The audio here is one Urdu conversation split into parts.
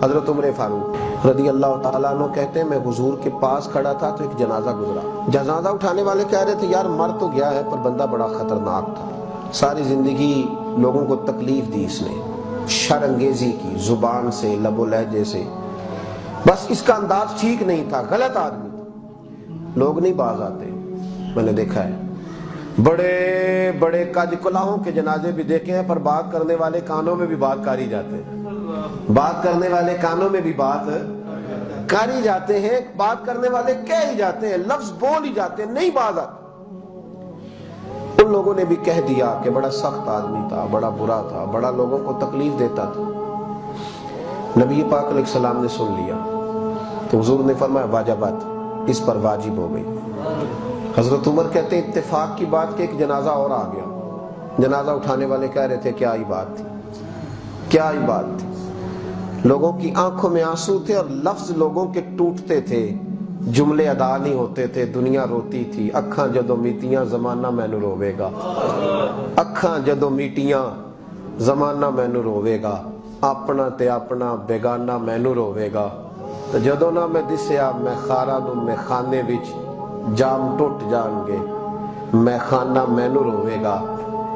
حضرت عمر فاروق رضی اللہ تعالیٰ عنہ کہتے ہیں میں حضور کے پاس کھڑا تھا تو ایک جنازہ گزرا. جنازہ اٹھانے والے کہہ رہے تھے یار مر تو گیا ہے پر بندہ بڑا خطرناک تھا, ساری زندگی لوگوں کو تکلیف دی, اس نے شر انگیزی کی زبان سے لب و لہجے سے, بس اس کا انداز ٹھیک نہیں تھا, غلط آدمی تھا. لوگ نہیں باز آتے, میں نے دیکھا ہے بڑے بڑے کج کلاہوں کے جنازے بھی دیکھے ہیں پر بات کرنے والے کانوں میں بھی بات کاری جاتے ہیں, بات کرنے والے کانوں میں بھی بات کاری جاتے ہیں, بات کرنے والے کہہ ہی جاتے ہیں, لفظ بول ہی جاتے ہیں, نہیں باز آتے. ان لوگوں نے بھی کہہ دیا کہ بڑا سخت آدمی تھا, بڑا برا تھا, بڑا لوگوں کو تکلیف دیتا تھا. نبی پاک علیہ السلام نے سن لیا تو حضور نے فرمایا واجبات اس پر واجب ہو گئی. حضرت عمر کہتے ہیں اتفاق کی بات کہ ایک جنازہ اور آ گیا. جنازہ اٹھانے والے کہہ رہے تھے کیا ہی بات تھی, کیا ہی بات تھی. لوگوں کی آنکھوں میں آنسو تھے اور لفظ لوگوں کے ٹوٹتے تھے, جملے ادا نہیں ہوتے تھے, دنیا روتی تھی. اکھاں جدوں میٹیاں زمانہ مینوں روے گا, اکھاں جدوں میٹیاں زمانہ مینوں روے گا, اپنا تے اپنا بیگانہ مینوں روے گا. تے جدوں نہ میں دسیا میں خارا نو میں خانے وچ جام ٹوٹ جان گے, میں خانہ مینوں روے گا.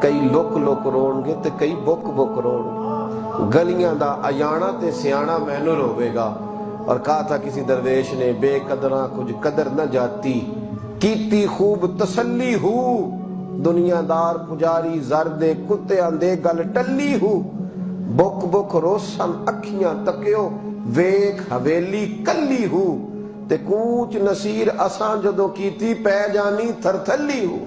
کئی لک لک رون گے تے کئی بک بک رون گے, گلیاں دا ایانا تے سیانا مینوں روے گا. اور کہا تھا کسی درویش نے بے قدراں کچھ قدر نہ جاتی, کیتی خوب تسلی ہو دنیا دار پجاری زردے کتے آندے گل ٹلی ہو. بک بک روشن اکھیاں تکیو ویکھ حویلی کلی ہو, تے کوچ نصیر اساں جدوں کیتی پہ جانی تھر تھلی ہو.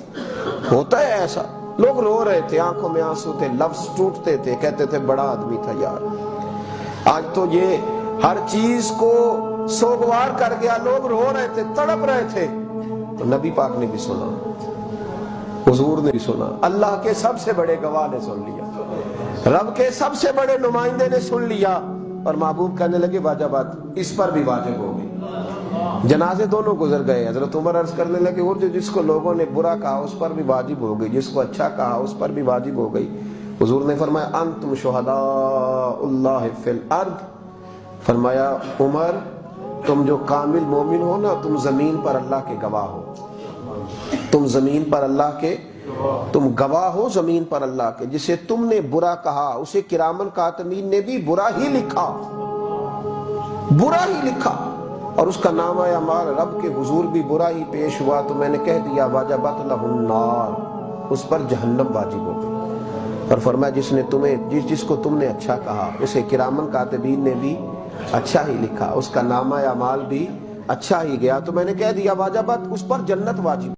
ہوتا ہے ایسا, لوگ رو رہے تھے, آنکھوں میں آنسو تھے, لفظ ٹوٹتے تھے, کہتے تھے بڑا آدمی تھا یار. آج تو یہ ہر چیز کو سوگوار کر گیا, لوگ رو رہے تھے, تڑپ رہے تھے. تو نبی پاک نے بھی سنا, حضور نے بھی سنا, اللہ کے سب سے بڑے گواہ نے سن لیا, رب کے سب سے بڑے نمائندے نے سن لیا. اور محبوب کہنے لگے واجبات اس پر بھی واجب ہو گئی. جنازے دونوں گزر گئے. حضرت عمر عرض کرنے لگے اور جس کو لوگوں نے برا کہا اس پر بھی واجب ہو گئی, جس کو اچھا کہا اس پر بھی واجب ہو گئی. حضور نے فرمایا انتم شہداء اللہ فی الارض, فرمایا عمر تم جو کامل مومن ہو نا, تم زمین پر اللہ کے گواہ ہو, تم زمین پر اللہ کے تم گواہ ہو زمین پر اللہ کے. جسے تم نے برا کہا اسے کرامن کاتبین نے بھی برا ہی لکھا, برا ہی لکھا, اور اس کا نامہ اعمال رب کے حضور بھی برا ہی پیش ہوا. تو میں نے کہہ دیا واجبت لہ النار, اس پر جہنم واجب ہو گئی. اور فرمایا جس نے تمہیں جس کو تم نے اچھا کہا اسے کرامن کاتبین نے بھی اچھا ہی لکھا, اس کا نامہ اعمال بھی اچھا ہی گیا. تو میں نے کہہ دیا واجبت اس پر جنت واجب.